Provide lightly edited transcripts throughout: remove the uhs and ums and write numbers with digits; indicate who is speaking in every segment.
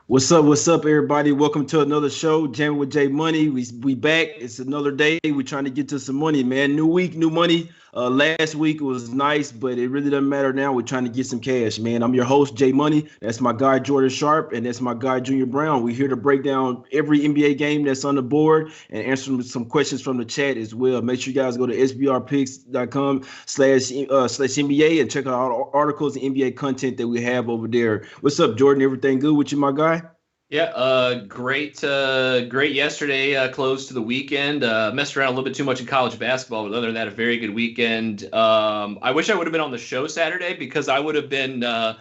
Speaker 1: What's up, everybody? Welcome to another show, Jamming with J Money. We back. It's another day. We're trying to get to some money, man. New week, new money. Last week was nice, but it really doesn't matter now. We're trying to get some cash, man. I'm your host, J Money. That's my guy Jordan Sharp, and that's my guy Junior Browne. We're here to break down every NBA game that's on the board and answer some questions from the chat as well. Make sure you guys go to sbrpicks.com/slash NBA and check out all the articles and NBA content that we have over there. What's up, Jordan? Everything good with you, my guy?
Speaker 2: Yeah, great yesterday close to the weekend. Messed around a little bit too much in college basketball, but other than that, a very good weekend. I wish I would have been on the show Saturday because I would have been, I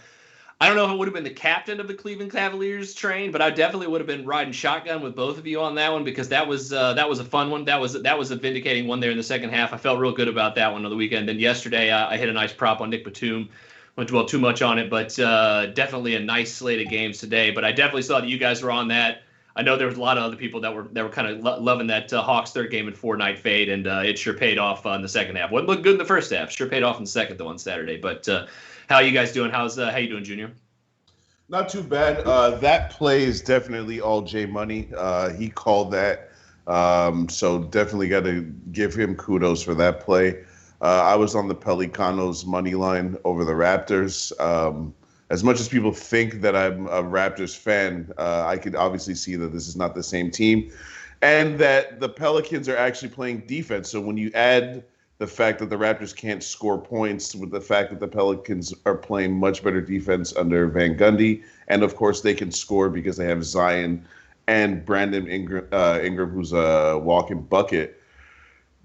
Speaker 2: don't know if I would have been the captain of the Cleveland Cavaliers train, but I definitely would have been riding shotgun with both of you on that one because that was a fun one. That was a vindicating one there in the second half. I felt real good about that one on the weekend. Then yesterday, I hit a nice prop on Nick Batum. Won't dwell too much on it, but definitely a nice slate of games today. But I definitely saw that you guys were on that. I know there was a lot of other people that were kind of loving that Hawks third game and 4-night fade, and it sure paid off in the second half. Wouldn't look good in the first half. Sure paid off in the second, though, on Saturday. But how are you guys doing? How you doing, Junior?
Speaker 3: Not too bad. That play is definitely all J Money. He called that, so definitely got to give him kudos for that play. I was on the Pelicanos money line over the Raptors. As much as people think that I'm a Raptors fan, I could obviously see that this is not the same team and that the Pelicans are actually playing defense. So when you add the fact that the Raptors can't score points with the fact that the Pelicans are playing much better defense under Van Gundy, and of course they can score because they have Zion and Brandon Ingram, who's a walking bucket.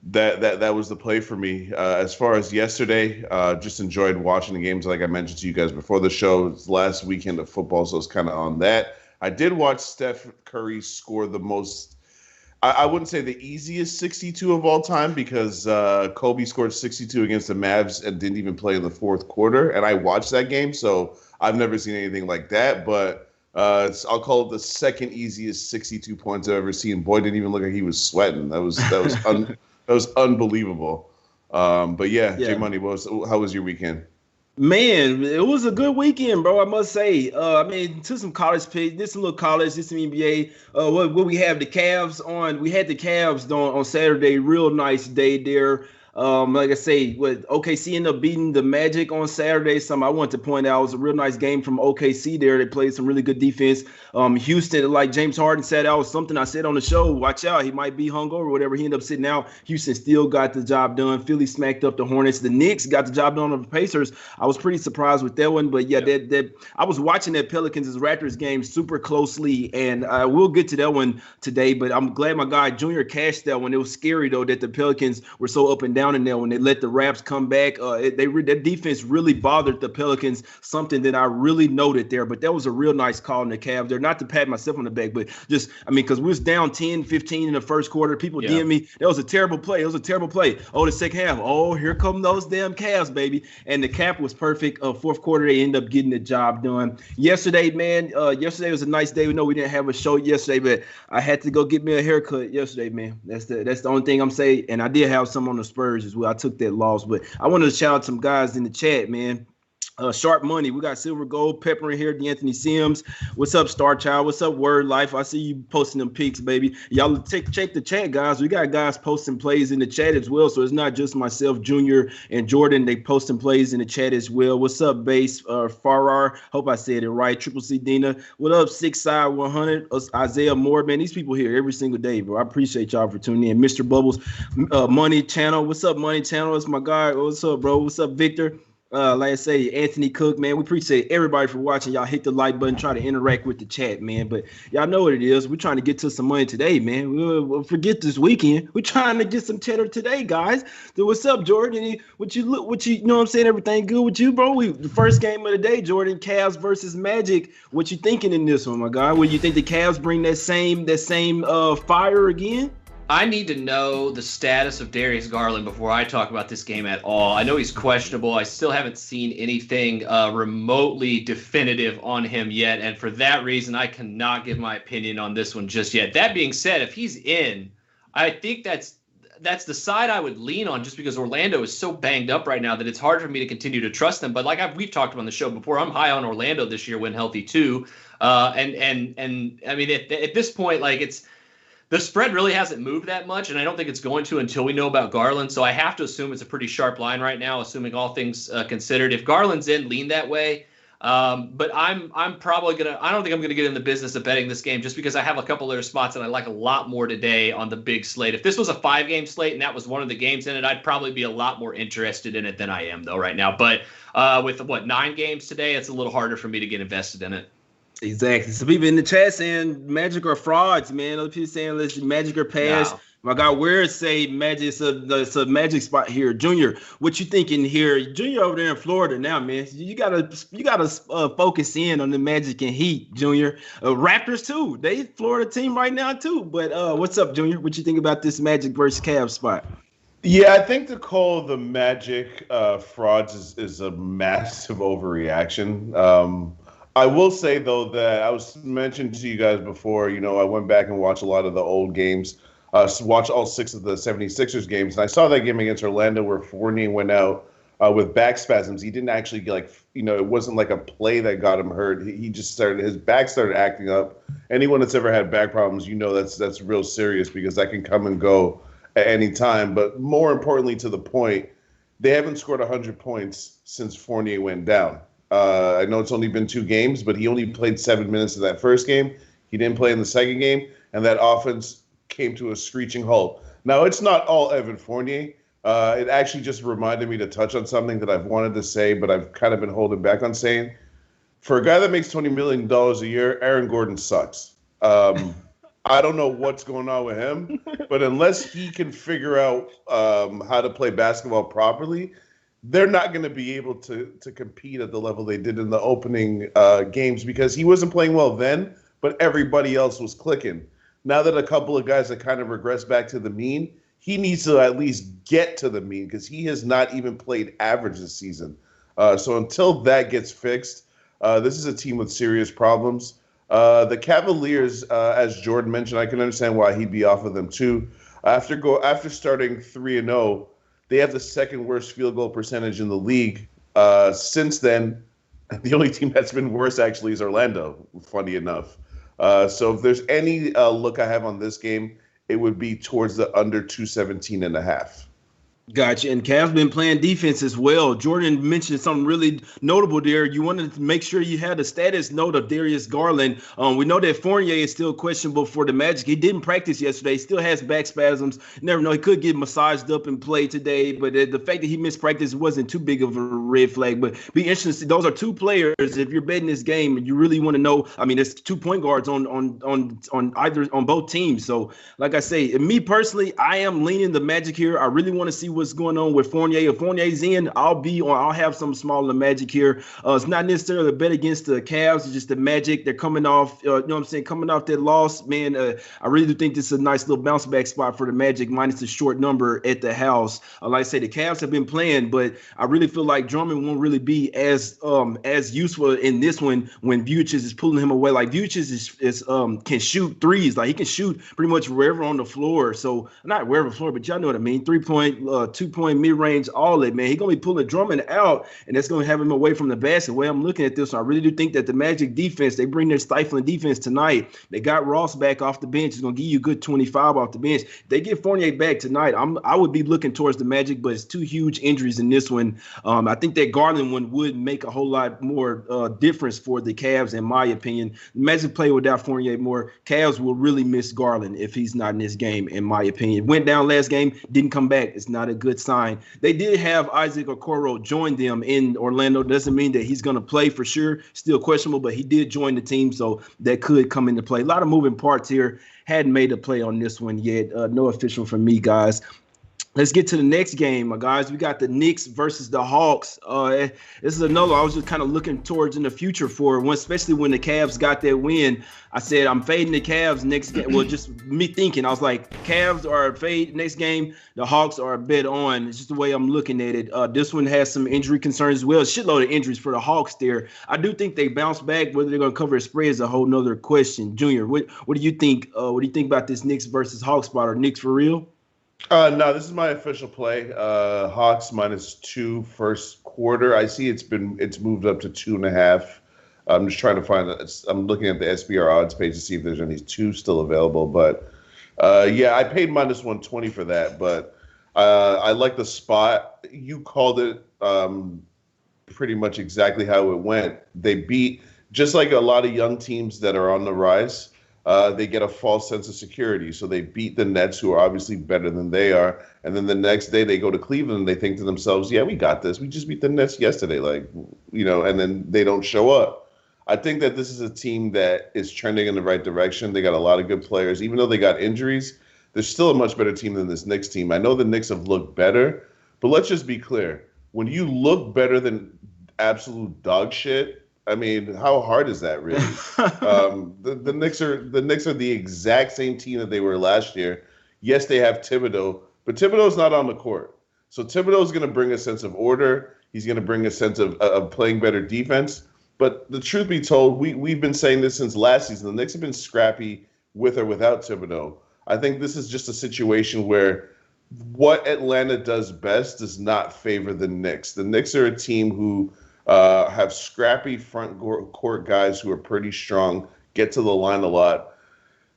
Speaker 3: That was the play for me. As far as yesterday, just enjoyed watching the games. Like I mentioned to you guys before the show, it's last weekend of football, so it's kind of on that. I did watch Steph Curry score the most. I wouldn't say the easiest 62 of all time because Kobe scored 62 against the Mavs and didn't even play in the fourth quarter. And I watched that game, so I've never seen anything like that. But I'll call it the second easiest 62 points I've ever seen. Boy, didn't even look like he was sweating. That was That was unbelievable. But yeah, J Money, how was your weekend?
Speaker 1: Man, it was a good weekend, bro. I must say. I mean, to some college picks, did some little college, did some NBA. What we have the Cavs on? We had the Cavs on Saturday. Real nice day there. Like I say, what OKC ended up beating the Magic on Saturday. Something I want to point out, it was a real nice game from OKC there. They played some really good defense. Houston, like James Harden said, that was something I said on the show. Watch out, he might be hungover or whatever. He ended up sitting out. Houston still got the job done. Philly smacked up the Hornets. The Knicks got the job done on the Pacers. I was pretty surprised with that one, but yeah, that I was watching that Pelicans Raptors game super closely, and we'll get to that one today. But I'm glad my guy Junior cashed that one. It was scary though that the Pelicans were so up and down in there when they let the Raps come back. That defense really bothered the Pelicans, something that I really noted there. But that was a real nice call in the Cavs there. Not to pat myself on the back, but just, I mean, because we was down 10, 15 in the first quarter. People DM me, that was a terrible play. It was a terrible play. Oh, the second half. Oh, here come those damn Cavs, baby. And the cap was perfect. Fourth quarter, they end up getting the job done. Yesterday, man, yesterday was a nice day. We know we didn't have a show yesterday, but I had to go get me a haircut yesterday, man. That's the only thing I'm saying. And I did have some on the Spurs as well. I took that loss, but I wanted to shout out some guys in the chat, man. Sharp Money. We got Silver Gold, Pepper in here, D'Anthony Sims. What's up, Star Child? What's up, Word Life? I see you posting them pics, baby. Y'all check the chat, guys. We got guys posting plays in the chat as well, so it's not just myself, Junior, and Jordan. They posting plays in the chat as well. What's up, Base? Farrar. Hope I said it right. Triple C Dina. What up, 6 Side 100? Isaiah Moore, man. These people here every single day, bro. I appreciate y'all for tuning in. Mr. Bubbles, Money Channel. What's up, Money Channel? It's my guy. What's up, bro? What's up, Victor? Like I say, Anthony Cook, man, we appreciate everybody for watching. Y'all hit the like button, try to interact with the chat, man. But y'all know what it is. We're trying to get to some money today, man. We'll forget this weekend. We're trying to get some cheddar today, guys. So what's up, Jordan? What you know what I'm saying? Everything good with you, bro? The first game of the day, Jordan, Cavs versus Magic. What you thinking in this one, my guy? What you think the Cavs bring that same fire again?
Speaker 2: I need to know the status of Darius Garland before I talk about this game at all. I know he's questionable. I still haven't seen anything remotely definitive on him yet, and for that reason, I cannot give my opinion on this one just yet. That being said, if he's in, I think that's the side I would lean on, just because Orlando is so banged up right now that it's hard for me to continue to trust them. But like we've talked about on the show before, I'm high on Orlando this year when healthy too. And I mean, at this point, like the spread really hasn't moved that much, and I don't think it's going to until we know about Garland. So I have to assume it's a pretty sharp line right now, assuming all things considered. If Garland's in, lean that way. But I'm probably I don't think I'm gonna get in the business of betting this game, just because I have a couple other spots that I like a lot more today on the big slate. If this was a 5-game slate and that was one of the games in it, I'd probably be a lot more interested in it than I am though right now. But with 9 games today, it's a little harder for me to get invested in it.
Speaker 1: Exactly. So people in the chat saying Magic are frauds, man. Other people saying listen, Magic are pass. No. My God, where say Magic? It's a Magic spot here. Junior, what you thinking here? Junior over there in Florida now, man. You gotta focus in on the Magic and Heat, Junior. Raptors too. They Florida team right now too. But what's up, Junior? What you think about this Magic versus Cavs spot?
Speaker 3: Yeah, I think to call the Magic frauds is a massive overreaction. I will say, though, that I was mentioned to you guys before, I went back and watched a lot of the old games, watched all 6 of the 76ers games, and I saw that game against Orlando where Fournier went out with back spasms. He didn't actually it wasn't like a play that got him hurt. He just his back started acting up. Anyone that's ever had back problems, that's real serious, because that can come and go at any time. But more importantly to the point, they haven't scored 100 points since Fournier went down. I know it's only been 2 games, but he only played 7 minutes in that first game. He didn't play in the second game, and that offense came to a screeching halt. Now, it's not all Evan Fournier. It actually just reminded me to touch on something that I've wanted to say, but I've kind of been holding back on saying. For a guy that makes $20 million a year, Aaron Gordon sucks. I don't know what's going on with him, but unless he can figure out how to play basketball properly, they're not going to be able to compete at the level they did in the opening games, because he wasn't playing well then, but everybody else was clicking. Now that a couple of guys have kind of regressed back to the mean, he needs to at least get to the mean, because he has not even played average this season. So until that gets fixed, this is a team with serious problems. The Cavaliers, as Jordan mentioned, I can understand why he'd be off of them too. After starting 3-0, they have the second worst field goal percentage in the league. Since then, the only team that's been worse actually is Orlando, funny enough. So if there's any look I have on this game, it would be towards the under 217.5.
Speaker 1: Gotcha. And Cavs been playing defense as well. Jordan mentioned something really notable there. You wanted to make sure you had the status note of Darius Garland. We know that Fournier is still questionable for the Magic. He didn't practice yesterday. Still has back spasms. Never know. He could get massaged up and play today. But the fact that he missed practice wasn't too big of a red flag. But be interesting. Those are 2 players. If you're betting this game, you really want to know. I mean, there's 2 point guards on both teams. So, like I say, me personally, I am leaning the Magic here. I really want to see what's going on with Fournier. If Fournier's in, I'll have some small in the Magic here. It's not necessarily a bet against the Cavs. It's just the Magic. They're coming off, coming off that loss, man. I really do think this is a nice little bounce back spot for the Magic, minus the short number at the house. Like I say, the Cavs have been playing, but I really feel like Drummond won't really be as useful in this one when Vucevic is pulling him away. Like Vucevic can shoot threes. Like he can shoot pretty much wherever on the floor. So not wherever the floor, but y'all know what I mean. 3-point, 2-point mid-range, all that, man. He's going to be pulling Drummond out, and that's going to have him away from the basket. The way I'm looking at this, I really do think that the Magic defense, they bring their stifling defense tonight. They got Ross back off the bench. It's going to give you a good 25 off the bench. If they get Fournier back tonight, I would be looking towards the Magic, but it's 2 huge injuries in this one. I think that Garland one would make a whole lot more difference for the Cavs, in my opinion. The Magic play without Fournier more. Cavs will really miss Garland if he's not in this game, in my opinion. Went down last game, didn't come back. It's not a good sign. They did have Isaac Okoro join them in Orlando. Doesn't mean that he's going to play for sure. Still questionable, but he did join the team, so that could come into play. A lot of moving parts here. Hadn't made a play on this one yet. No official from me, guys. Let's get to the next game, guys. We got the Knicks versus the Hawks. This is another I was just kind of looking towards in the future for one, especially when the Cavs got that win. I said I'm fading the Cavs next game. Well, just me thinking, I was like, Cavs are a fade next game. The Hawks are a bet on. It's just the way I'm looking at it. This one has some injury concerns as well. Shitload of injuries for the Hawks there. I do think they bounce back. Whether they're going to cover a spread is a whole nother question. Junior, what do you think? What do you think about this Knicks versus Hawks spot? Are Knicks for real?
Speaker 3: No, this is my official play. Hawks -2 first quarter. I see it's moved up to 2.5. I'm just trying to find it. I'm looking at the SBR odds page to see if there's any two still available. But yeah, I paid -120 for that. But I like the spot. You called it pretty much exactly how it went. They beat, just like a lot of young teams that are on the rise. They get a false sense of security. So they beat the Nets, who are obviously better than they are. And then the next day they go to Cleveland and they think to themselves, yeah, we got this. We just beat the Nets yesterday. And then they don't show up. I think that this is a team that is trending in the right direction. They got a lot of good players. Even though they got injuries, they're still a much better team than this Knicks team. I know the Knicks have looked better, but let's just be clear. When you look better than absolute dog shit, I mean, how hard is that really? The Knicks are the exact same team that they were last year. Yes, they have Thibodeau, but Thibodeau's not on the court. So Thibodeau's going to bring a sense of order. He's going to bring a sense of playing better defense. But the truth be told, we've been saying this since last season. The Knicks have been scrappy with or without Thibodeau. I think this is just a situation where what Atlanta does best does not favor the Knicks. The Knicks are a team who have scrappy front court guys who are pretty strong, get to the line a lot.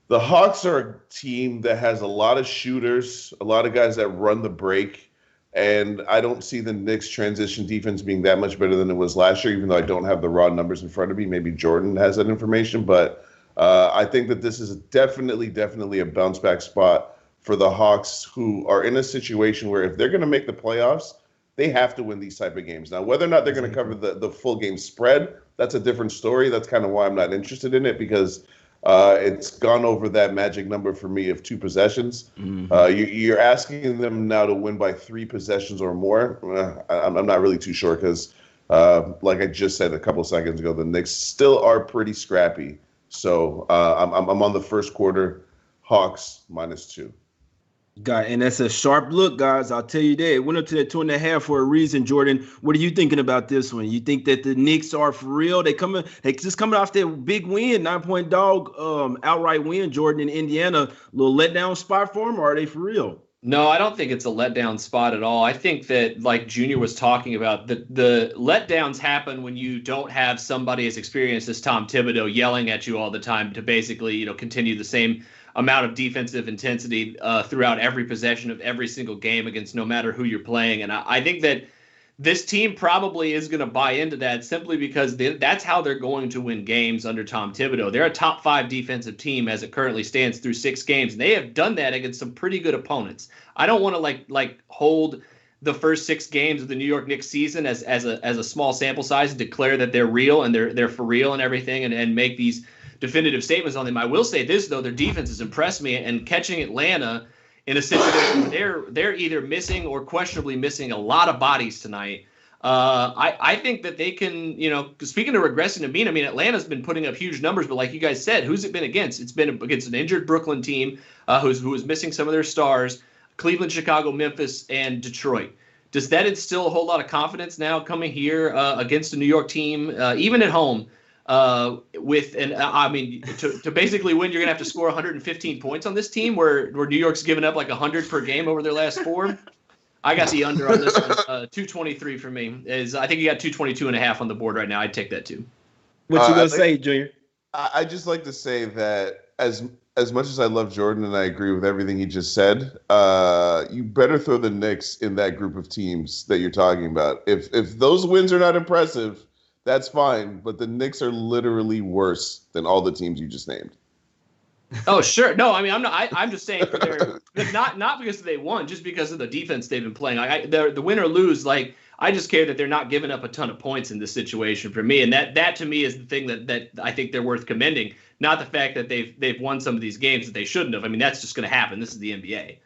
Speaker 3: The Hawks are a team that has a lot of shooters, a lot of guys that run the break, and I don't see the Knicks transition defense being that much better than it was last year, even though I don't have the raw numbers in front of me. Maybe Jordan has that information, but I think that this is definitely a bounce back spot for the Hawks, who are in a situation where if they're going to make the playoffs, they have to win these type of games. Now, whether or not they're going to cover the full game spread, that's a different story. That's kind of why I'm not interested in it, because it's gone over that magic number for me of 2 possessions. Mm-hmm. You're asking them now to win by 3 possessions or more. I'm not really too sure because, like I just said a couple seconds ago, the Knicks still are pretty scrappy. So I'm on the first quarter, Hawks -2.
Speaker 1: God, and that's a sharp look, guys. I'll tell you that. It went up to that 2.5 for a reason, Jordan. What are you thinking about this one? You think that the Knicks are for real? They just coming off that big win, 9-point dog, outright win, Jordan, in Indiana. A little letdown spot for them, or are they for real?
Speaker 2: No, I don't think it's a letdown spot at all. I think that, like Junior was talking about, the letdowns happen when you don't have somebody as experienced as Tom Thibodeau yelling at you all the time to basically, continue the same amount of defensive intensity throughout every possession of every single game against no matter who you're playing. And I think that this team probably is going to buy into that simply because that's how they're going to win games under Tom Thibodeau. They're a top 5 defensive team as it currently stands through 6 games. And they have done that against some pretty good opponents. I don't want to like hold the first 6 games of the New York Knicks season as a small sample size and declare that they're real and they're for real and everything and make these definitive statements on them. I will say this, though, their defense has impressed me, and catching Atlanta in a situation where they're either missing or questionably missing a lot of bodies tonight. I think that they can, speaking of regressing to mean, Atlanta's been putting up huge numbers, but like you guys said, who's it been against? It's been against an injured Brooklyn team who is missing some of their stars, Cleveland, Chicago, Memphis, and Detroit. Does that instill a whole lot of confidence now coming here against a New York team, even at home? To basically win, you're gonna have to score 115 points on this team where New York's given up like 100 per game over their last 4. I got the under on this one. 223 for me. I think you got 222.5 on the board right now. I'd take that too.
Speaker 1: What you gonna say, Junior?
Speaker 3: I just like to say that as much as I love Jordan and I agree with everything he just said, you better throw the Knicks in that group of teams that you're talking about. If those wins are not impressive, that's fine, but the Knicks are literally worse than all the teams you just named.
Speaker 2: Oh, sure. No, I'm just saying for their not because they won, just because of the defense they've been playing. The win or lose, I just care that they're not giving up a ton of points in this situation for me, and that to me is the thing that I think they're worth commending. Not the fact that they've won some of these games that they shouldn't have. That's just going to happen. This is the NBA.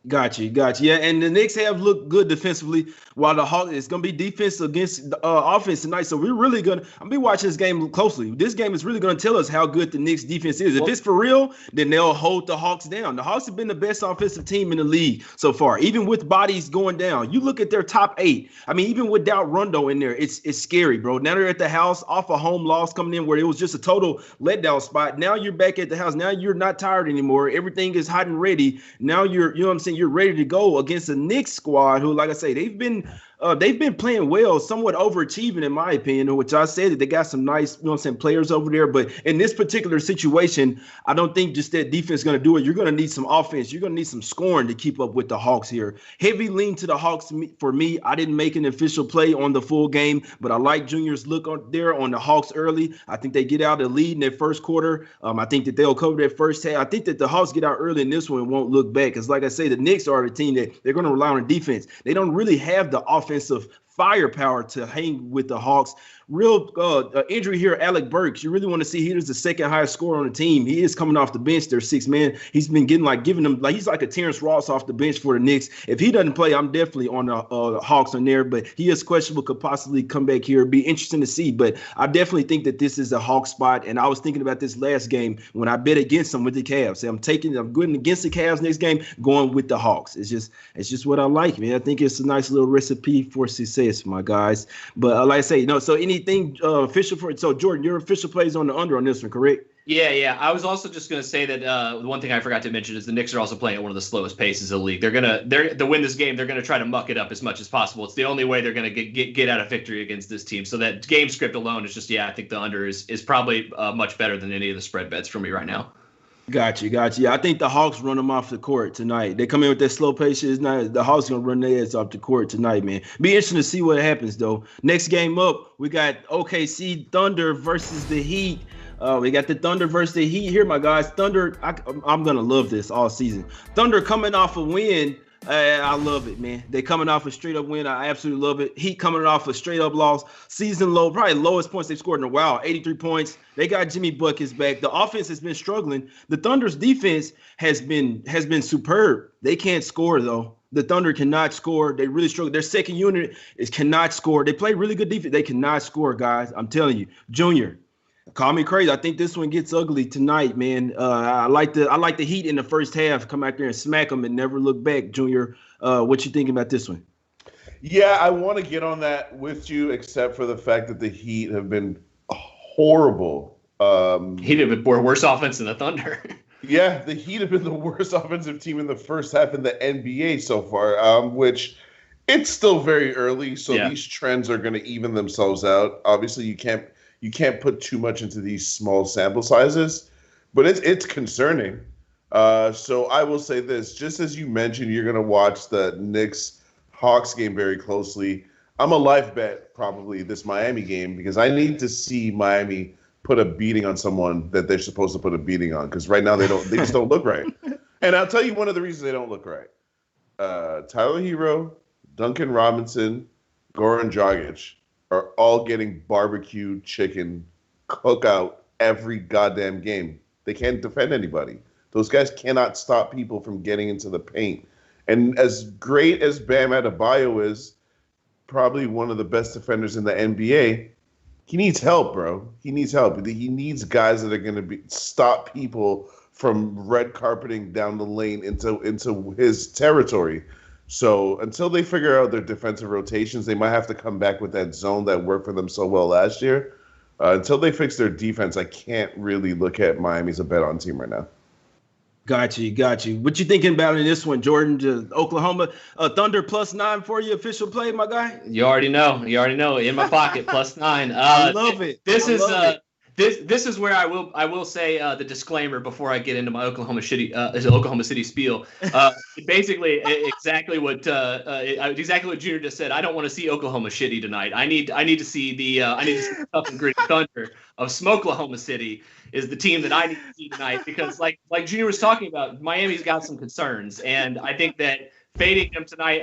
Speaker 1: Got you. Yeah, and the Knicks have looked good defensively. while the Hawks, it's going to be defense against offense tonight. So we're really going to, I'm going to be watching this game closely. This game is really going to tell us how good the Knicks defense is. If it's for real, then they'll hold the Hawks down. The Hawks have been the best offensive team in the league so far, even with bodies going down. You look at their top 8. I mean, even without Rondo in there, it's scary, bro. Now they're at the house off a home loss coming in where it was just a total letdown spot. Now you're back at the house. Now you're not tired anymore. Everything is hot and ready. Now you're, you know what I'm saying, you're ready to go against the Knicks squad who, like I say, they've been playing well, somewhat overachieving in my opinion, which I said that they got some nice, you know what I'm saying, players over there. But in this particular situation, I don't think just that defense is going to do it. You're going to need some offense. You're going to need some scoring to keep up with the Hawks here. Heavy lean to the Hawks for me. I didn't make an official play on the full game, but I like Junior's look on there on the Hawks early. I think they get out the lead in their first quarter. I think that they'll cover their first half. I think that the Hawks get out early in this one and won't look back. Because like I say, the Knicks are the team that they're going to rely on defense. They don't really have the offensive firepower to hang with the Hawks. Real injury here, Alec Burks. You really want to see he's the second highest scorer on the team. He is coming off the bench. They're 6 man. He's been giving them he's like a Terrence Ross off the bench for the Knicks. If he doesn't play, I'm definitely on the Hawks on there. But he is questionable. Could possibly come back here. Be interesting to see. But I definitely think that this is a Hawks spot. And I was thinking about this last game when I bet against them with the Cavs. I'm going against the Cavs next game, going with the Hawks. It's just what I like, man. I think it's a nice little recipe for success, my guys. But like I say, so anything official for it? So Jordan, your official plays on the under on this one, correct?
Speaker 2: Yeah. I was also just going to say that the one thing I forgot to mention is the Knicks are also playing at one of the slowest paces of the league. To win this game, they're going to try to muck it up as much as possible. It's the only way they're going to get out of victory against this team. So that game script alone is just, I think the under is probably much better than any of the spread bets for me right now.
Speaker 1: Got you. Yeah, I think the Hawks run them off the court tonight. They come in with that slow pace. The Hawks going to run their ass off the court tonight, man. Be interesting to see what happens, though. Next game up, we got OKC Thunder versus the Heat. We got the Thunder versus the Heat here, my guys. Thunder, I'm going to love this all season. Thunder coming off a win. I love it, man. They coming off a straight-up win. I absolutely love it. Heat coming off a straight-up loss. Season low, probably lowest points they've scored in a while, 83 points. They got Jimmy Buckets back. The offense has been struggling. The Thunder's defense has been superb. They can't score, though. The Thunder cannot score. They really struggle. Their second unit cannot score. They play really good defense. They cannot score, guys. I'm telling you. Junior, call me crazy. I think this one gets ugly tonight, man. I like the Heat in the first half. Come out there and smack them and never look back, Junior. What you thinking about this one?
Speaker 3: Yeah, I want to get on that with you, except for the fact that the Heat have been horrible.
Speaker 2: Heat have been worse offense than the Thunder.
Speaker 3: Yeah, the Heat have been the worst offensive team in the first half in the NBA so far, which it's still very early, so these trends are going to even themselves out. Obviously, you can't put too much into these small sample sizes, but it's concerning. So I will say this, just as you mentioned, you're going to watch the Knicks-Hawks game very closely. I'm a live bet probably this Miami game because I need to see Miami put a beating on someone that they're supposed to put a beating on, because right now they just don't look right. And I'll tell you one of the reasons they don't look right. Tyler Hero, Duncan Robinson, Goran Dragic are all getting barbecue chicken cookout every goddamn game. They can't defend anybody. Those guys cannot stop people from getting into the paint. And as great as Bam Adebayo is, probably one of the best defenders in the NBA, he needs help, bro. He needs help. He needs guys that are going to stop people from red carpeting down the lane into his territory. So until they figure out their defensive rotations, they might have to come back with that zone that worked for them so well last year. Until they fix their defense, I can't really look at Miami as a bet-on team right now.
Speaker 1: Got you. What you thinking about in this one, Jordan? To Oklahoma Thunder +9 for your official play, my guy?
Speaker 2: You already know. In my pocket, +9.
Speaker 1: I love it.
Speaker 2: This is where I will say the disclaimer before I get into my Oklahoma City spiel. Basically, exactly what Junior just said. I don't want to see Oklahoma shitty tonight. I need to see the tough and gritty Thunder of Smokelahoma City is the team that I need to see tonight, because like Junior was talking about, Miami's got some concerns, and I think that fading them tonight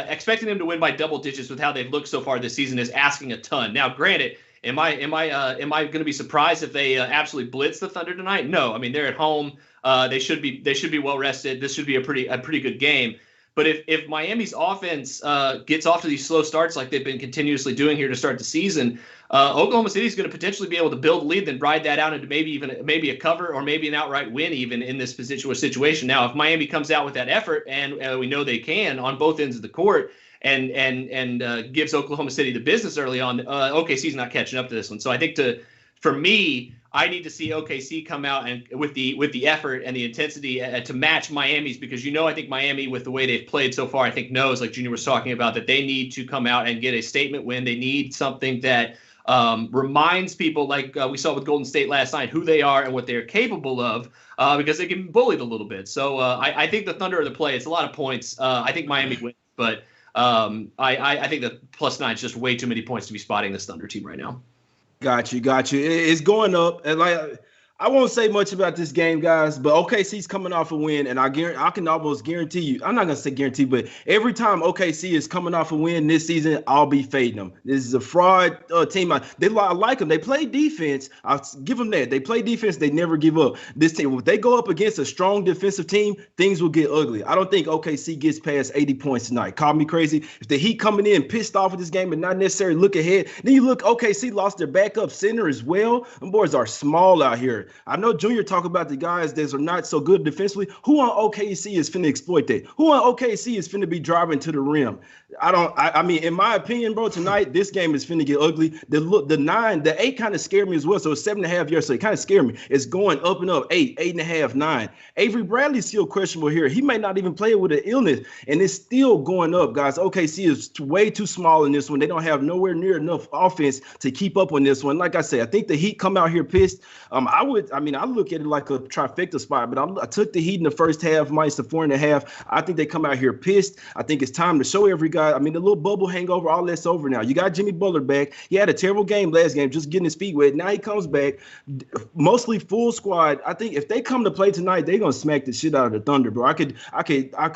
Speaker 2: expecting them to win by double digits with how they've looked so far this season is asking a ton. Now, granted, am I going to be surprised if they absolutely blitz the Thunder tonight? No. I mean, they're at home. They should be well rested. This should be a pretty good game. But if Miami's offense gets off to these slow starts like they've been continuously doing here to start the season, Oklahoma City is going to potentially be able to build a lead, then ride that out into maybe a cover or maybe an outright win even in this situation. Now, if Miami comes out with that effort, and we know they can on both ends of the court, and gives Oklahoma City the business early on, OKC's not catching up to this one. So I think for me, I need to see OKC come out and with the effort and the intensity to match Miami's, because I think Miami, with the way they've played so far, I think knows, like Junior was talking about, that they need to come out and get a statement win. They need something that reminds people, like we saw with Golden State last night, who they are and what they're capable of, because they can be bullied a little bit. So I think the Thunder are the play. It's a lot of points. I think Miami wins, but I think the +9 is just way too many points to be spotting this Thunder team right now.
Speaker 1: Got you. It's going up, and I won't say much about this game, guys, but OKC's coming off a win, and I can almost guarantee you, I'm not going to say guarantee, but every time OKC is coming off a win this season, I'll be fading them. This is a fraud team. I like them. They play defense. I'll give them that. They play defense. They never give up. This team, if they go up against a strong defensive team, things will get ugly. I don't think OKC gets past 80 points tonight. Call me crazy. If the Heat coming in pissed off with this game and not necessarily look ahead, then you look, OKC lost their backup center as well. Them boys are small out here. I know Junior talk about the guys that are not so good defensively. Who on OKC is finna exploit that? Who on OKC is finna be driving to the rim? I mean, in my opinion, bro, tonight, this game is finna get ugly. The 8 kind of scared me as well. So it's 7.5 yards, so it kind of scared me. It's going up and up, 8.5, 9. Avery Bradley's still questionable here. He may not even play with an illness, and it's still going up, guys. OKC is way too small in this one. They don't have nowhere near enough offense to keep up on this one. Like I said, I think the Heat come out here pissed. I look at it like a trifecta spot, but I took the Heat in the first half minus the 4.5. I think they come out here pissed. I think it's time to show every guy. I mean, the little bubble hangover, all that's over now. You got Jimmy Butler back. He had a terrible game last game, just getting his feet wet. Now he comes back, mostly full squad. I think if they come to play tonight, they're gonna smack the shit out of the Thunder, bro. I could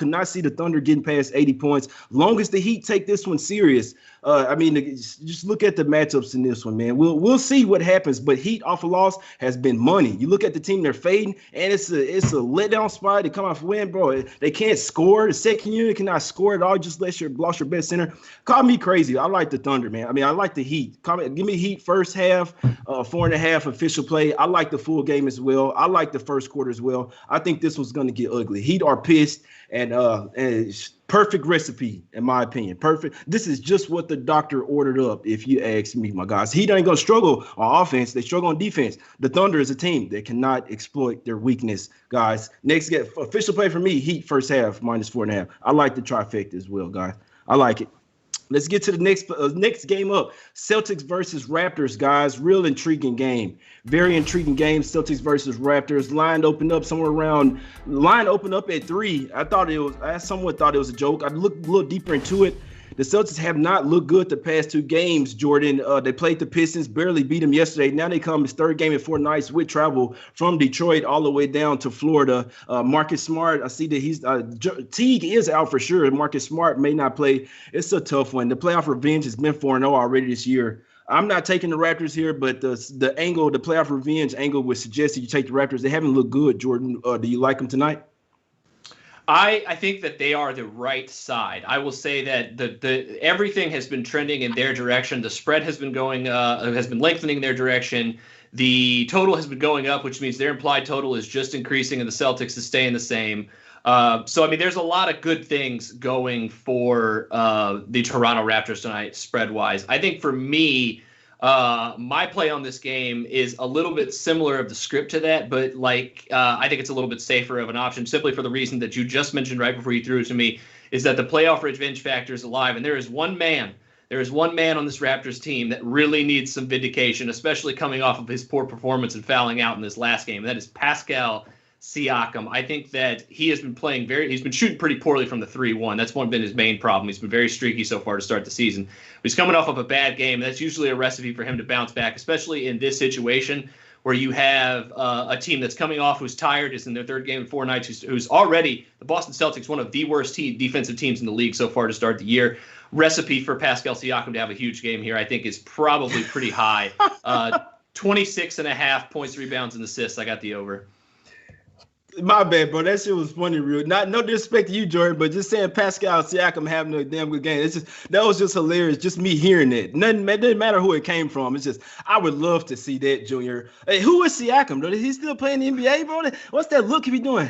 Speaker 1: not see the Thunder getting past 80 points. Long as the Heat take this one serious. Just look at the matchups in this one, man. We'll see what happens. But Heat off a loss has been money. You look at the team they're fading, and it's a letdown spot. They come off a win, bro. They can't score. The second unit cannot score at all. Just lost your best center. Call me crazy. I like the Thunder, man. I mean, I like the Heat. Give me Heat first half, 4.5 official play. I like the full game as well. I like the first quarter as well. I think this was going to get ugly. Heat are pissed, and perfect recipe, in my opinion. Perfect. This is just what the doctor ordered up, if you ask me, my guys. Heat ain't going to struggle on offense. They struggle on defense. The Thunder is a team that cannot exploit their weakness, guys. Next official play for me, Heat first half, minus 4.5. I like the trifecta as well, guys. I like it. Let's get to the next game up. Celtics versus Raptors, guys. Real intriguing game. Very intriguing game. Celtics versus Raptors. Line opened up at 3. I somewhat thought it was a joke. I looked a little deeper into it. The Celtics have not looked good the past 2 games, Jordan. They played the Pistons, barely beat them yesterday. Now they come his 3rd game in 4 nights with travel from Detroit all the way down to Florida. Marcus Smart, I see that Teague is out for sure. Marcus Smart may not play. It's a tough one. The playoff revenge has been 4-0 already this year. I'm not taking the Raptors here, but the playoff revenge angle would suggest that you take the Raptors. They haven't looked good, Jordan. Do you like them tonight?
Speaker 2: I think that they are the right side. I will say that the everything has been trending in their direction. The spread has been lengthening in their direction. The total has been going up, which means their implied total is just increasing, and the Celtics is staying the same. So, I mean, there's a lot of good things going for the Toronto Raptors tonight, spread-wise. I think for me, my play on this game is a little bit similar of the script to that, but I think it's a little bit safer of an option, simply for the reason that you just mentioned right before you threw it to me, is that the playoff revenge factor is alive, and there is one man on this Raptors team that really needs some vindication, especially coming off of his poor performance and fouling out in this last game. That is Pascal Siakam. I think that he has been he's been shooting pretty poorly from the 3-1. That's been his main problem. He's been very streaky so far to start the season. He's coming off of a bad game. That's usually a recipe for him to bounce back, especially in this situation where you have a team that's coming off who's tired, is in their 3rd game in 4 nights, who's already, the Boston Celtics, one of the worst defensive teams in the league so far to start the year. Recipe for Pascal Siakam to have a huge game here, I think, is probably pretty high. 26.5 points, rebounds, and assists. I got the over.
Speaker 1: My bad, bro. That shit was funny, real. No disrespect to you, Jordan, but just saying Pascal Siakam having a damn good game. That was just hilarious. Just me hearing it. Nothing. It didn't matter who it came from. It's just I would love to see that, Junior. Hey, who is Siakam, bro? Is he still playing the NBA, bro? What's that look he be doing?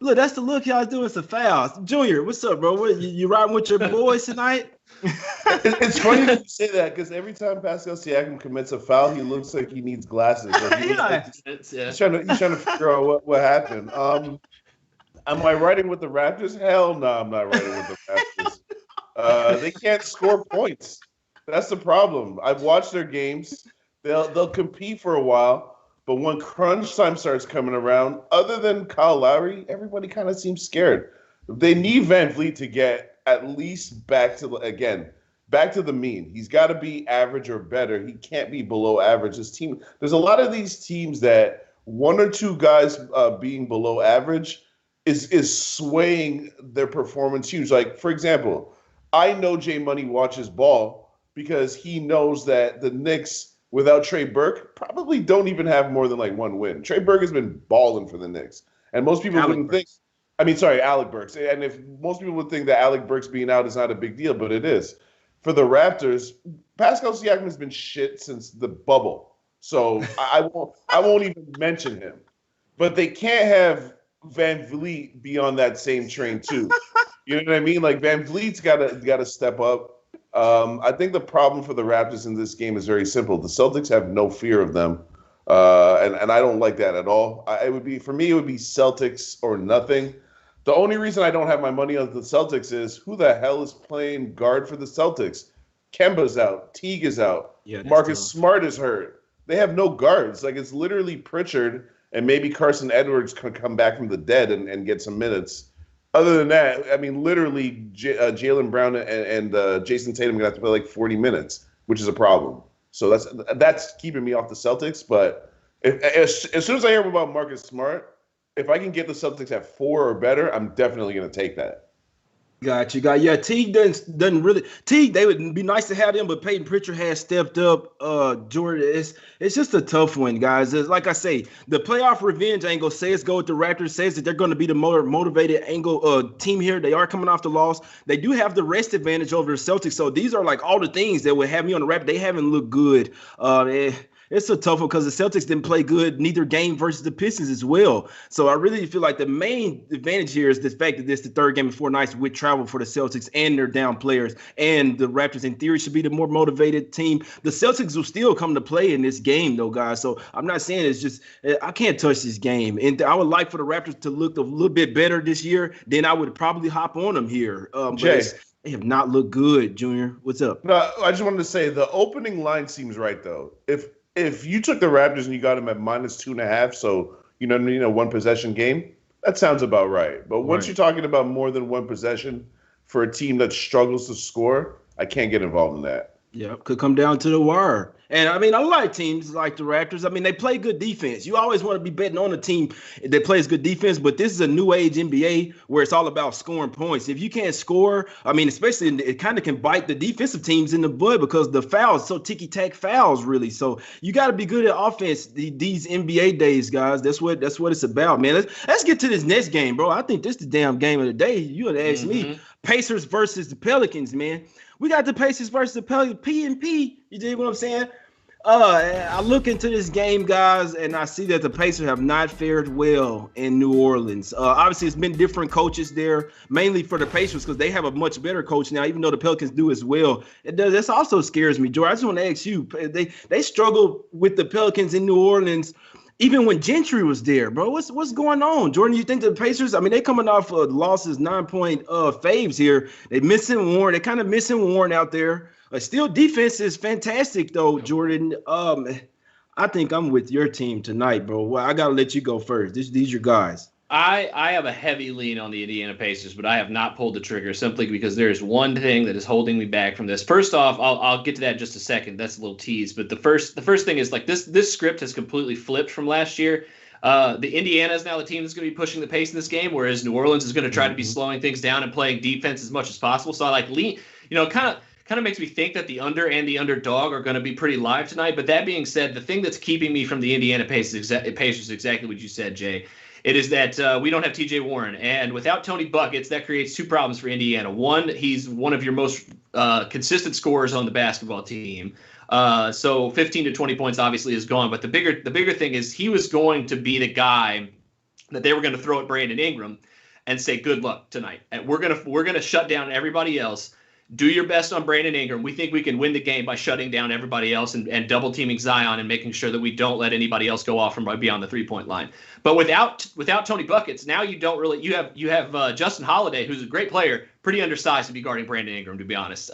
Speaker 1: Look, that's the look y'all doing. It's a foul. Junior, what's up, bro? You riding with your boys tonight?
Speaker 3: It's funny that you say that because every time Pascal Siakam commits a foul, he looks like he needs glasses. Like he's trying to figure out what happened. Am I riding with the Raptors? Hell no, I'm not riding with the Raptors. They can't score points. That's the problem. I've watched their games. They'll compete for a while. But when crunch time starts coming around, other than Kyle Lowry, everybody kind of seems scared. They need Van Vliet to get at least back to the mean. He's got to be average or better. He can't be below average. There's a lot of these teams that one or two guys being below average is swaying their performance huge. Like, for example, I know J Money watches ball because he knows that the Knicks – without Trey Burke, probably don't even have more than like one win. Trey Burke has been balling for the Knicks. And most people wouldn't think – Alec Burks. And if most people would think that Alec Burks being out is not a big deal, but it is. For the Raptors, Pascal Siakam has been shit since the bubble. So I won't even mention him. But they can't have Van Vliet be on that same train too. You know what I mean? Like Van Vliet's got to step up. I think the problem for the Raptors in this game is very simple. The Celtics have no fear of them, and I don't like that at all. It would be Celtics or nothing. The only reason I don't have my money on the Celtics is who the hell is playing guard for the Celtics? Kemba's out. Teague is out. Yeah, Marcus Smart is hurt. They have no guards. Like it's literally Pritchard and maybe Carson Edwards can come back from the dead and get some minutes. Other than that, I mean, literally, Jaylen Brown and Jason Tatum are going to have to play like 40 minutes, which is a problem. So that's keeping me off the Celtics. But as soon as I hear about Marcus Smart, if I can get the Celtics at 4 or better, I'm definitely going to take that.
Speaker 1: Got you. Yeah, Teague doesn't really. Teague, they would be nice to have them, but Peyton Pritchard has stepped up. Jordan, it's just a tough one, guys. It's, like I say, the playoff revenge angle says go with the Raptors, says that they're going to be the more motivated team here. They are coming off the loss. They do have the rest advantage over the Celtics. So these are like all the things that would have me on the Raptors. They haven't looked good. It's a tough one because the Celtics didn't play good neither game versus the Pistons as well. So I really feel like the main advantage here is the fact that this is the third game in 4 nights with travel for the Celtics and their down players. And the Raptors, in theory, should be the more motivated team. The Celtics will still come to play in this game, though, guys. So I'm not saying it's just I can't touch this game. And I would like for the Raptors to look a little bit better this year. Then I would probably hop on them here.
Speaker 3: Jay.
Speaker 1: They have not looked good, Junior. What's up?
Speaker 3: No, I just wanted to say the opening line seems right, though. If you took the Raptors and you got them at -2.5, so one possession game, that sounds about right. But once you're talking about more than one possession for a team that struggles to score, I can't get involved in that.
Speaker 1: Yeah, could come down to the wire. And, I mean, I like teams like the Raptors. I mean, they play good defense. You always want to be betting on a team that plays good defense, but this is a new age NBA where it's all about scoring points. If you can't score, I mean, especially it kind of can bite the defensive teams in the butt because the fouls, so ticky-tack fouls, really. So you got to be good at offense these NBA days, guys. That's what it's about, man. Let's get to this next game, bro. I think this is the damn game of the day. You would ask me. Pacers versus the Pelicans, man. We got the Pacers versus the Pelicans, P&P. You dig what I'm saying? I look into this game, guys, and I see that the Pacers have not fared well in New Orleans. Obviously, it's been different coaches there, mainly for the Pacers because they have a much better coach now, even though the Pelicans do as well. This also scares me, George. I just want to ask you, they struggled with the Pelicans in New Orleans even when Gentry was there, bro. What's going on, Jordan? You think the Pacers? I mean, they coming off losses, 9-point faves here. They missing Warren. They kind of missing Warren out there. Still, defense is fantastic, though, Jordan. I think I'm with your team tonight, bro. Well, I gotta let you go first. These are guys.
Speaker 2: I have a heavy lean on the Indiana Pacers, but I have not pulled the trigger simply because there's one thing that is holding me back from this. First off, I'll get to that in just a second. That's a little tease, but the first thing is like this script has completely flipped from last year. The Indiana is now the team that's going to be pushing the pace in this game, whereas New Orleans is going to try to be slowing things down and playing defense as much as possible. So I like lean, kind of makes me think that the under and the underdog are going to be pretty live tonight. But that being said, the thing that's keeping me from the Indiana Pacers is exactly what you said, Jay. It is that we don't have T.J. Warren, and without Tony Buckets, that creates two problems for Indiana. One, he's one of your most consistent scorers on the basketball team. So 15 to 20 points obviously is gone, but the bigger thing is he was going to be the guy that they were going to throw at Brandon Ingram and say, good luck tonight. And we're gonna shut down everybody else. Do your best on Brandon Ingram. We think we can win the game by shutting down everybody else and double teaming Zion and making sure that we don't let anybody else go off from beyond the 3-point line. But without Tony Buckets, now you don't really you have Justin Holiday, who's a great player, pretty undersized to be guarding Brandon Ingram, to be honest.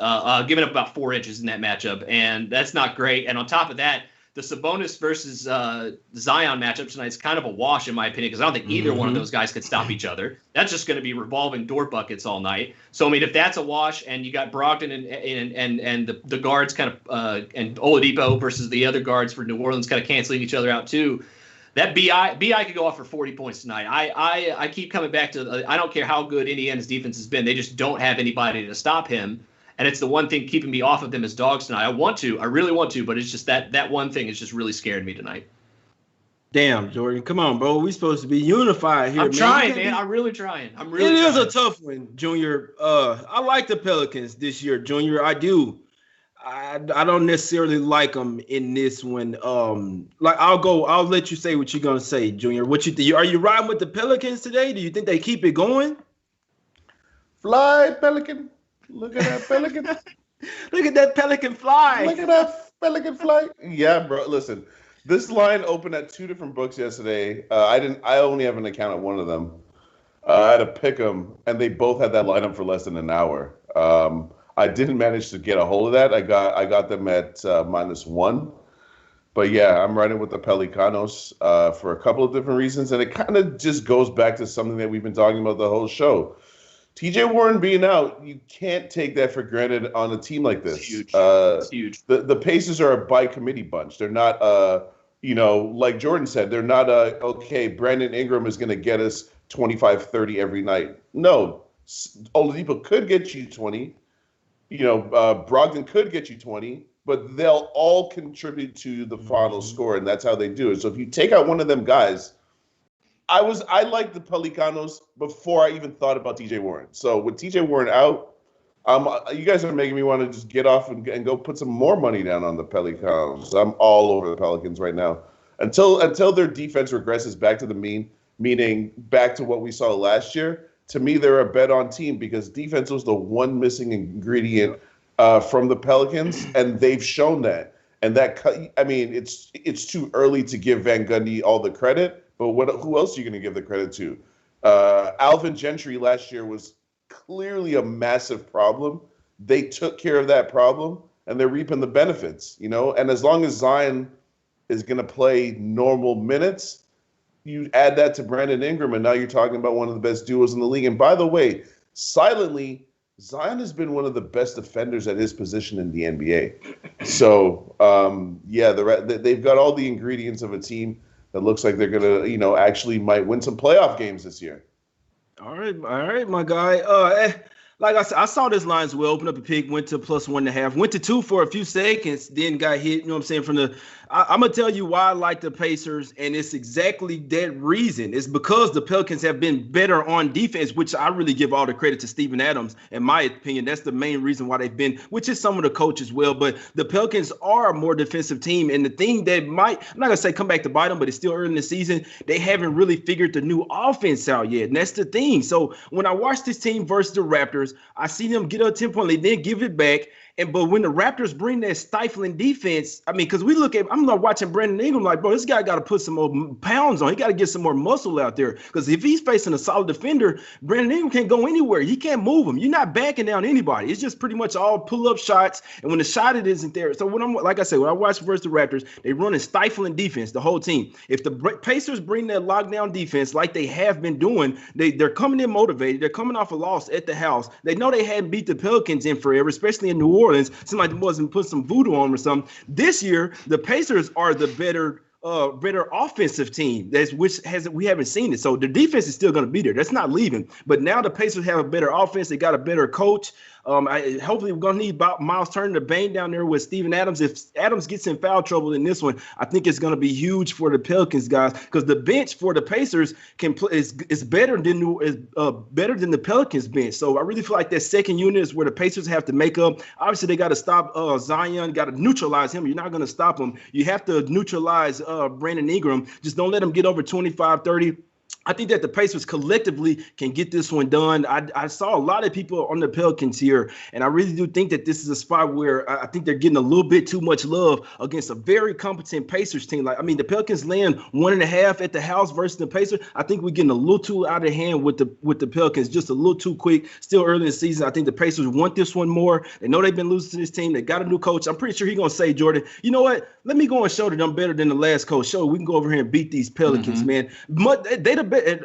Speaker 2: Giving up about 4 inches in that matchup, and that's not great. And on top of that, the Sabonis versus Zion matchup tonight is kind of a wash, in my opinion, because I don't think either one of those guys could stop each other. That's just going to be revolving door buckets all night. So, I mean, if that's a wash and you got Brogdon and the guards kind of and Oladipo versus the other guards for New Orleans kind of canceling each other out too, that BI could go off for 40 points tonight. I keep coming back to I don't care how good Indiana's defense has been. They just don't have anybody to stop him. And it's the one thing keeping me off of them as dogs tonight. I really want to, but it's just that one thing is just really scaring me tonight.
Speaker 1: Damn, Jordan, come on, bro. We supposed to be unified here.
Speaker 2: I'm trying, man. I'm really trying.
Speaker 1: It is a tough one, Junior. I like the Pelicans this year, Junior. I do. I don't necessarily like them in this one. I'll let you say what you're gonna say, Junior. What you think? Are you riding with the Pelicans today? Do you think they keep it going?
Speaker 3: Fly, Pelican. Look at that Pelican.
Speaker 1: Look at that Pelican fly.
Speaker 3: Look at that Pelican fly. Yeah, bro. Listen, this line opened at 2 different books yesterday. I only have an account at one of them. I had to pick them, and they both had that lineup for less than an hour. I didn't manage to get a hold of that. I got them at -1. But yeah, I'm riding with the Pelicanos for a couple of different reasons, and it kind of just goes back to something that we've been talking about the whole show. T.J. Warren being out, you can't take that for granted on a team like this.
Speaker 2: It's huge. It's huge.
Speaker 3: The Pacers are a by-committee bunch. They're not, like Jordan said, they're not, okay, Brandon Ingram is going to get us 25, 30 every night. No, Oladipo could get you 20. Brogdon could get you 20, but they'll all contribute to the final score, and that's how they do it. So if you take out one of them guys, I liked the Pelicanos before I even thought about T.J. Warren. So with T.J. Warren out, you guys are making me want to just get off and go put some more money down on the Pelicans. I'm all over the Pelicans right now. Until their defense regresses back to the mean, meaning back to what we saw last year, to me they're a bet-on team because defense was the one missing ingredient from the Pelicans, and they've shown that. And it's too early to give Van Gundy all the credit. But who else are you going to give the credit to? Alvin Gentry last year was clearly a massive problem. They took care of that problem, and they're reaping the benefits, And as long as Zion is going to play normal minutes, you add that to Brandon Ingram, and now you're talking about one of the best duos in the league. And by the way, silently, Zion has been one of the best defenders at his position in the NBA. So, they've got all the ingredients of a team that looks like they're going to, actually might win some playoff games this year.
Speaker 1: All right, my guy. Like I said, I saw this line as well. Open up a pick, went to +1.5, went to 2 for a few seconds, then got hit. You know what I'm saying? I'm going to tell you why I like the Pacers, and it's exactly that reason. It's because the Pelicans have been better on defense, which I really give all the credit to Steven Adams. In my opinion, that's the main reason why they've been, which is some of the coaches well. But the Pelicans are a more defensive team, and the thing that might, I'm not going to say come back to bite them, but it's still early in the season, they haven't really figured the new offense out yet, and that's the thing. So when I watch this team versus the Raptors, I see them get a 10-point lead, then give it back. But when the Raptors bring that stifling defense, because I'm not watching Brandon Ingram like, bro, this guy got to put some more pounds on. He got to get some more muscle out there. Because if he's facing a solid defender, Brandon Ingram can't go anywhere. He can't move him. You're not backing down anybody. It's just pretty much all pull-up shots. And when the shot it isn't there. So when I watch versus the Raptors, they run a stifling defense, the whole team. If the Pacers bring that lockdown defense like they have been doing, they're coming in motivated. They're coming off a loss at the house. They know they hadn't beat the Pelicans in forever, especially in New Orleans. Seemed like they wasn't put some voodoo on them or something. This year, the Pacers are the better better offensive team. We haven't seen it. So the defense is still going to be there. That's not leaving. But now the Pacers have a better offense. They got a better coach. Hopefully we're going to need Miles Turner to bang down there with Steven Adams. If Adams gets in foul trouble in this one, I think it's going to be huge for the Pelicans guys, because the bench for the Pacers can play is better than the Pelicans bench. So I really feel like that second unit is where the Pacers have to make up. Obviously they got to stop Zion, got to neutralize him. You're not going to stop him. You have to neutralize Brandon Ingram. Just don't let him get over 25, 30. I think that the Pacers collectively can get this one done. I saw a lot of people on the Pelicans here, and I really do think that this is a spot where I think they're getting a little bit too much love against a very competent Pacers team. The Pelicans laying 1.5 at the house versus the Pacers. I think we're getting a little too out of hand with the Pelicans, just a little too quick. Still early in the season. I think the Pacers want this one more. They know they've been losing to this team. They got a new coach. I'm pretty sure he's going to say, Jordan, you know what? Let me go and show that I'm better than the last coach. Show we can go over here and beat these Pelicans, man.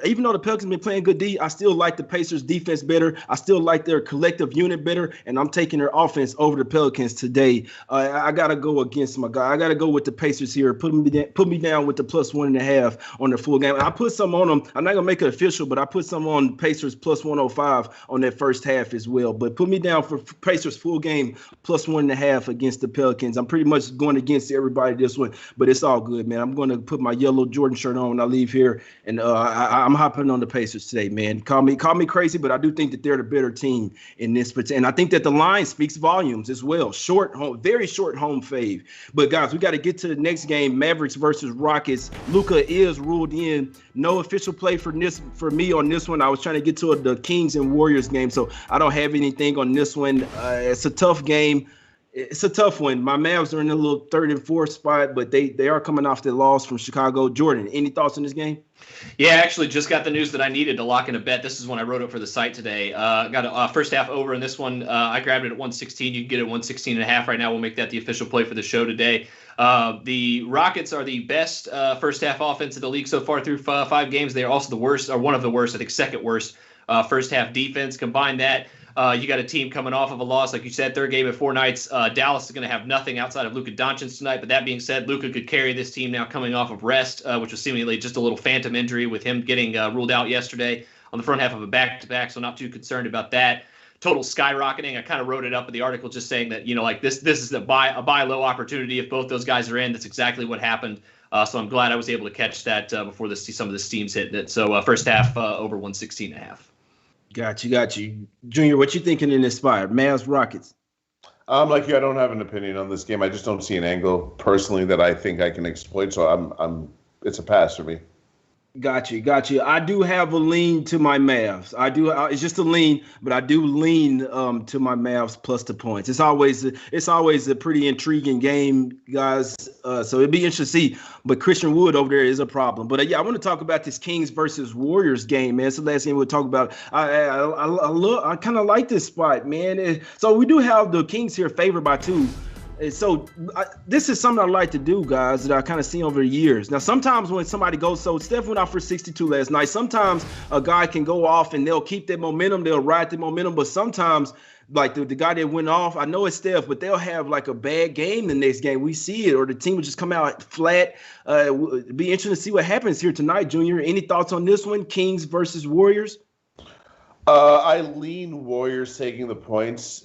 Speaker 1: Even though the Pelicans been playing good D, I still like the Pacers defense better. I still like their collective unit better, and I'm taking their offense over the Pelicans today. I gotta go against my guy. I gotta go with the Pacers here. Put me down with the plus 1.5 on the full game. And I put some on them. I'm not gonna make it official, but I put some on Pacers plus 105 on that first half as well. But put me down for Pacers full game plus 1.5 against the Pelicans. I'm pretty much going against everybody this one, but it's all good, man. I'm going to put my yellow Jordan shirt on when I leave here, and I'm hopping on the Pacers today, man. Call me crazy, but I do think that they're the better team in this. And I think that the line speaks volumes as well. Very short home fave. But guys, we got to get to the next game. Mavericks versus Rockets. Luka is ruled in. No official play for me on this one. I was trying to get to the Kings and Warriors game, so I don't have anything on this one. It's a tough game. It's a tough one. My Mavs are in a little third and fourth spot, but they are coming off the loss from Chicago. Jordan, any thoughts on this game?
Speaker 2: Yeah, actually just got the news that I needed to lock in a bet. This is when I wrote it for the site today. Got a first half over in this one. I grabbed it at 116. You can get it at 116.5 right now. We'll make that the official play for the show today. The Rockets are the best first half offense in the league so far through 5 games. They are also the worst, or one of the worst, I think second worst first half defense. Combine that. You got a team coming off of a loss, like you said, third game in 4 nights. Dallas is going to have nothing outside of Luka Doncic tonight. But that being said, Luka could carry this team now coming off of rest, which was seemingly just a little phantom injury with him getting ruled out yesterday on the front half of a back-to-back. So not too concerned about that. Total skyrocketing. I kind of wrote it up in the article just saying that, this is a buy low opportunity. If both those guys are in, that's exactly what happened. So I'm glad I was able to catch that before some of the steam's hitting it. So first half over 116.5.
Speaker 1: Got you. Junior, what you thinking in this spot? Mavs, Rockets.
Speaker 3: Like you, I don't have an opinion on this game. I just don't see an angle personally that I think I can exploit. So it's a pass for me.
Speaker 1: Got you. I do have a lean to my Mavs. It's just a lean, but I do lean to my Mavs plus the points. It's always a pretty intriguing game, guys. So it'd be interesting to see. But Christian Wood over there is a problem. But I want to talk about this Kings versus Warriors game, man. It's the last game we'll talk about. I kind of like this spot, man. So we do have the Kings here favored by 2. And so this is something I like to do, guys, that I kind of see over the years. Now, sometimes when somebody goes, so Steph went out for 62 last night. Sometimes a guy can go off and they'll keep that momentum. They'll ride the momentum. But sometimes, like the guy that went off, I know it's Steph, but they'll have like a bad game the next game. We see it, or the team will just come out flat. It'd be interesting to see what happens here tonight, Junior. Any thoughts on this one, Kings versus Warriors?
Speaker 3: I lean Warriors taking the points.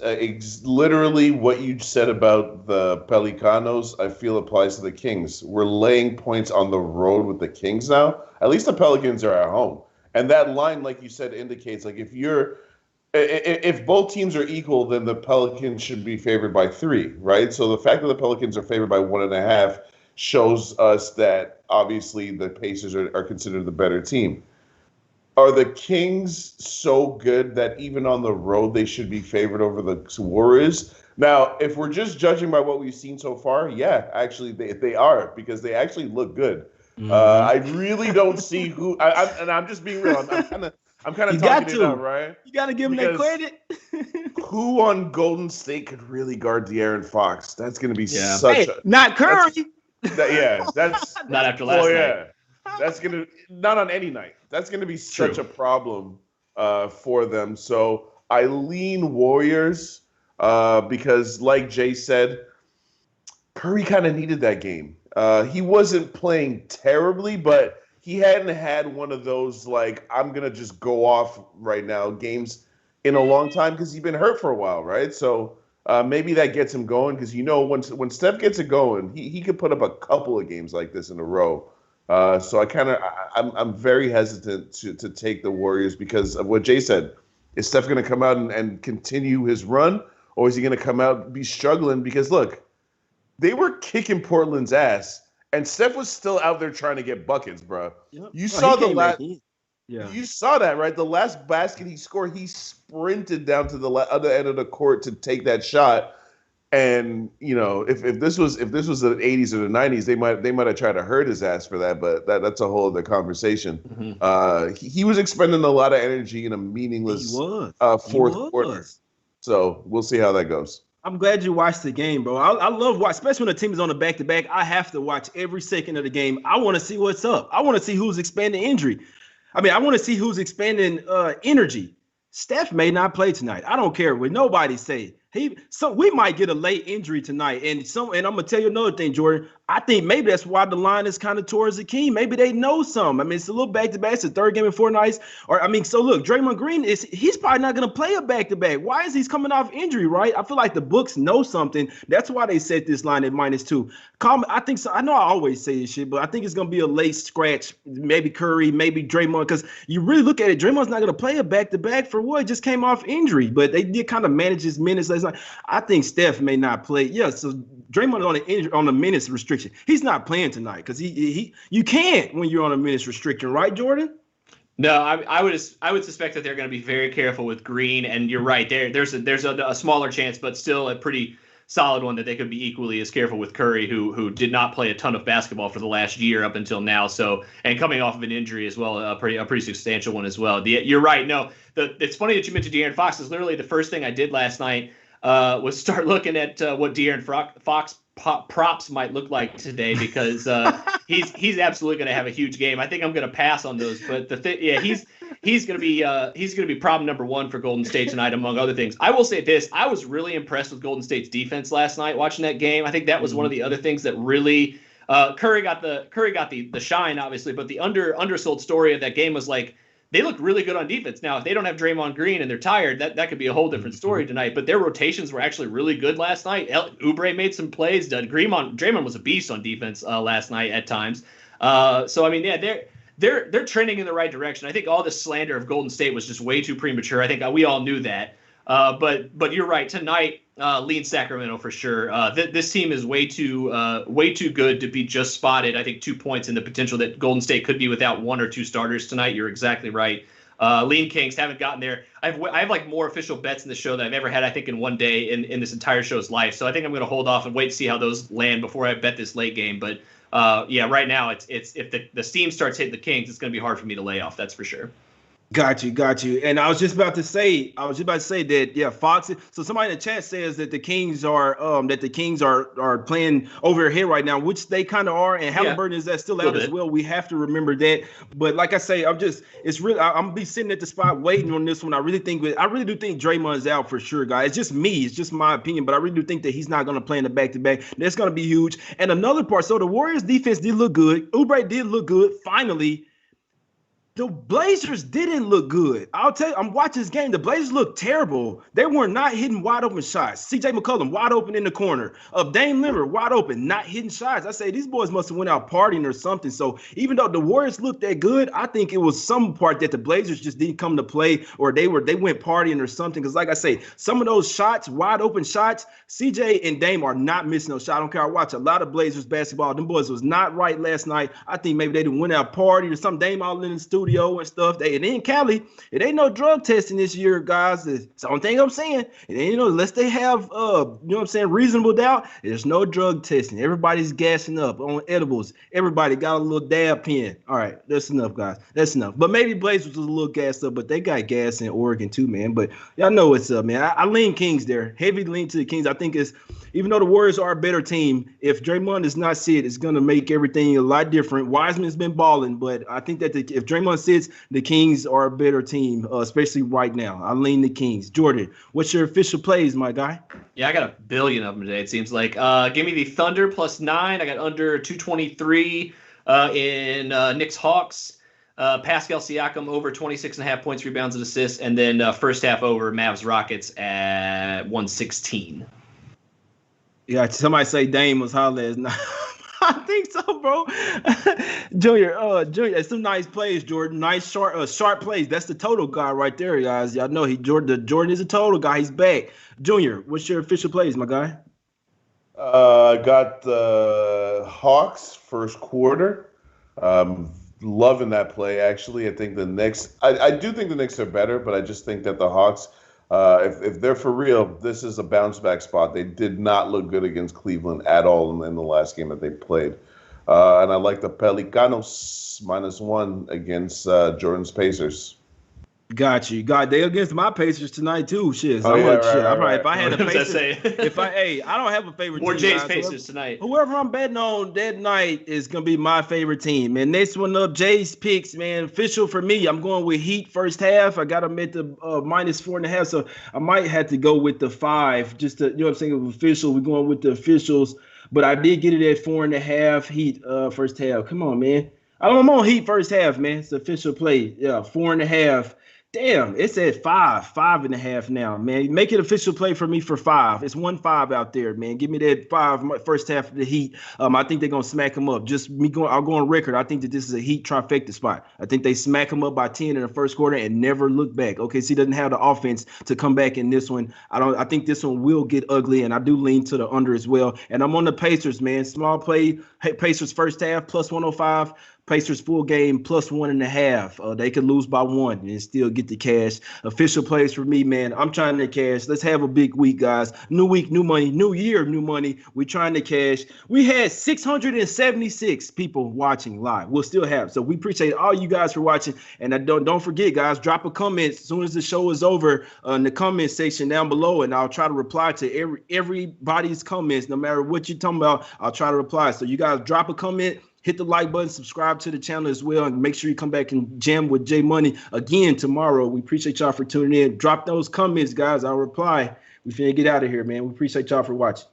Speaker 3: Literally what you said about the Pelicanos, I feel applies to the Kings. We're laying points on the road with the Kings now. At least the Pelicans are at home. And that line, like you said, indicates like if both teams are equal, then the Pelicans should be favored by 3, right? So the fact that the Pelicans are favored by 1.5 shows us that obviously the Pacers are considered the better team. Are the Kings so good that even on the road they should be favored over the Warriors? Now, if we're just judging by what we've seen so far, yeah, actually they are, because they actually look good. Mm-hmm. I really don't see who. And I'm just being real. I'm kind of talking it up, right?
Speaker 1: You got to give them that credit.
Speaker 3: Who on Golden State could really guard De'Aaron Fox? That's going to be
Speaker 1: not Curry.
Speaker 3: That's
Speaker 2: not after last night.
Speaker 3: Yeah. That's not on any night. That's gonna be such a problem for them. So I lean Warriors because, like Jay said, Curry kind of needed that game. He wasn't playing terribly, but he hadn't had one of those, like, I'm going to just go off right now games in a long time because he's been hurt for a while, right? So maybe that gets him going because, when Steph gets it going, he could put up a couple of games like this in a row. So I'm very hesitant to take the Warriors because of what Jay said. Is Steph going to come out and continue his run, or is he going to come out and be struggling? Because, look, they were kicking Portland's ass, and Steph was still out there trying to get buckets, bro. Yep. You saw You saw that, right? The last basket he scored, he sprinted down to the other end of the court to take that shot. And if this was the 80s or the 90s, they might have tried to hurt his ass for that. But that's a whole other conversation. Mm-hmm. He was expending a lot of energy in a meaningless fourth quarter. So we'll see how that goes.
Speaker 1: I'm glad you watched the game, bro. I love watching, especially when the team is on the back-to-back. I have to watch every second of the game. I want to see what's up. I want to see who's expanding injury. I want to see who's expanding energy. Steph may not play tonight. I don't care what nobody say. We might get a late injury tonight. And I'm going to tell you another thing, Jordan. I think maybe that's why the line is kind of towards the King. Maybe they know something. It's a little back-to-back. It's the third game in 4 nights. So look, Draymond Green, he's probably not going to play a back-to-back. Why is he coming off injury, right? I feel like the books know something. That's why they set this line at -2. I think so. I know I always say this shit, but I think it's going to be a late scratch. Maybe Curry, maybe Draymond, because you really look at it, Draymond's not going to play a back-to-back for what? Just came off injury, but they did kind of manage his minutes last night. I think Steph may not play. Yeah, so Draymond on the minutes restriction. He's not playing tonight because you can't when you're on a minutes restriction, right, Jordan?
Speaker 2: No, I would suspect that they're going to be very careful with Green, and you're right. There's a smaller chance, but still a pretty solid one that they could be equally as careful with Curry, who did not play a ton of basketball for the last year up until now. So, and coming off of an injury as well, a pretty substantial one as well. You're right. No, it's funny that you mentioned De'Aaron Fox. Is literally the first thing I did last night was start looking at what De'Aaron Fox props might look like today because he's absolutely going to have a huge game. I think I'm going to pass on those, but he's going to be problem number 1 for Golden State tonight, among other things. I will say this: I was really impressed with Golden State's defense last night watching that game. I think that was one of the other things that really Curry got the shine, obviously, but the undersold story of that game was like, they look really good on defense. Now, if they don't have Draymond Green and they're tired, that could be a whole different story tonight. But their rotations were actually really good last night. Oubre made some plays. Draymond was a beast on defense last night at times. They're trending in the right direction. I think all this slander of Golden State was just way too premature. I think we all knew that. But you're right. Tonight, lean Sacramento for sure. This team is way too good to be just spotted. I think 2 points in the potential that Golden State could be without 1 or 2 starters tonight. You're exactly right. Lean Kings haven't gotten there. I have like more official bets in the show that I've ever had, I think, in one day in this entire show's life. So I think I'm going to hold off and wait to see how those land before I bet this late game. But right now it's if the steam starts hitting the Kings, it's going to be hard for me to lay off. That's for sure.
Speaker 1: Got you. And I was just about to say that, yeah, Fox. So somebody in the chat says that the Kings are playing over their head right now, which they kind of are. And Halliburton is that still out as well. We have to remember that. But like I say, I'm gonna be sitting at the spot waiting on this one. I really do think Draymond's out for sure, guys. It's just me. It's just my opinion, but I really do think that he's not gonna play in the back-to-back. That's gonna be huge. And another part. So the Warriors defense did look good. Oubre did look good. Finally. The Blazers didn't look good. I'll tell you, I'm watching this game. The Blazers looked terrible. They were not hitting wide open shots. CJ McCollum wide open in the corner. Dame Lillard wide open, not hitting shots. I say these boys must have went out partying or something. So even though the Warriors looked that good, I think it was some part that the Blazers just didn't come to play, or they went partying or something. Because like I say, some of those shots, wide open shots, CJ and Dame are not missing those shots. I don't care. I watch a lot of Blazers basketball. Them boys was not right last night. I think maybe they didn't went out party or something. Dame all in the studio and stuff. And in Cali, it ain't no drug testing this year, guys. It's the only thing I'm saying. It ain't unless they have reasonable doubt. There's no drug testing. Everybody's gassing up on edibles. Everybody got a little dab pen. All right, that's enough, guys. That's enough. But maybe Blazers was a little gassed up, but they got gas in Oregon too, man. But y'all know what's up, man. I lean Kings there. Heavy lean to the Kings. I think even though the Warriors are a better team, if Draymond is not sit, it's gonna make everything a lot different. Wiseman's been balling, but I think that if Draymond everyone says the Kings are a better team, especially right now. I lean the Kings. Jordan, what's your official plays, my guy?
Speaker 2: Yeah, I got a billion of them today, it seems like. Give me the Thunder +9. I got under 223 in Knicks Hawks. Pascal Siakam over 26.5 points, rebounds, and assists. And then first half over Mavs Rockets at 116.
Speaker 1: Yeah, somebody say Dame was hot last night. I think so, bro. Junior, that's some nice plays, Jordan. Nice sharp plays. That's the total guy right there, guys. Y'all know Jordan is a total guy. He's back. Junior, what's your official plays, my guy?
Speaker 3: Got the Hawks first quarter. Loving that play, actually. I think the Knicks, I do think the Knicks are better, but I just think that the Hawks, if they're for real, this is a bounce back spot. They did not look good against Cleveland at all in the last game that they played. And I like the Pelicanos -1 against Jordan's Pacers.
Speaker 1: Got you. They against my Pacers tonight too. Shit. So
Speaker 3: right.
Speaker 1: If I had a Pacers, I don't have a favorite
Speaker 2: more
Speaker 1: team.
Speaker 2: More Jay's Pacers tonight.
Speaker 1: Whoever I'm betting on that night is gonna be my favorite team. Man, next one up, Jay's picks, man. Official for me. I'm going with Heat first half. I got them at the -4.5, so I might have to go with the 5. Just to, you know what I'm saying, official. We're going with the officials, but I did get it at 4.5 Heat first half. Come on, man. I'm on Heat first half, man. It's official play. Yeah, 4.5. Damn, it's at 5.5 now, man. Make it official play for me for 5. It's 1-5 out there, man. Give me that 5 first half of the Heat. I think they're gonna smack them up. I'll go on record. I think that this is a Heat trifecta spot. I think they smack them up by 10 in the first quarter and never look back. OKC doesn't have the offense to come back in this one. I think this one will get ugly, and I do lean to the under as well. And I'm on the Pacers, man. Small play. Pacers first half +105. Pacers full game +1.5. They could lose by 1 and still get the cash. Official plays for me, man. I'm trying to cash. Let's have a big week, guys. New week, new money. New year, new money. We're trying to cash. We had 676 people watching live. We'll still have. So we appreciate all you guys for watching. And don't forget, guys, drop a comment as soon as the show is over in the comment section down below, and I'll try to reply to everybody's comments. No matter what you're talking about, I'll try to reply. So you guys drop a comment. Hit the like button, subscribe to the channel as well, and make sure you come back and jam with J Money again tomorrow. We appreciate y'all for tuning in. Drop those comments, guys. I'll reply. We finna get out of here, man. We appreciate y'all for watching.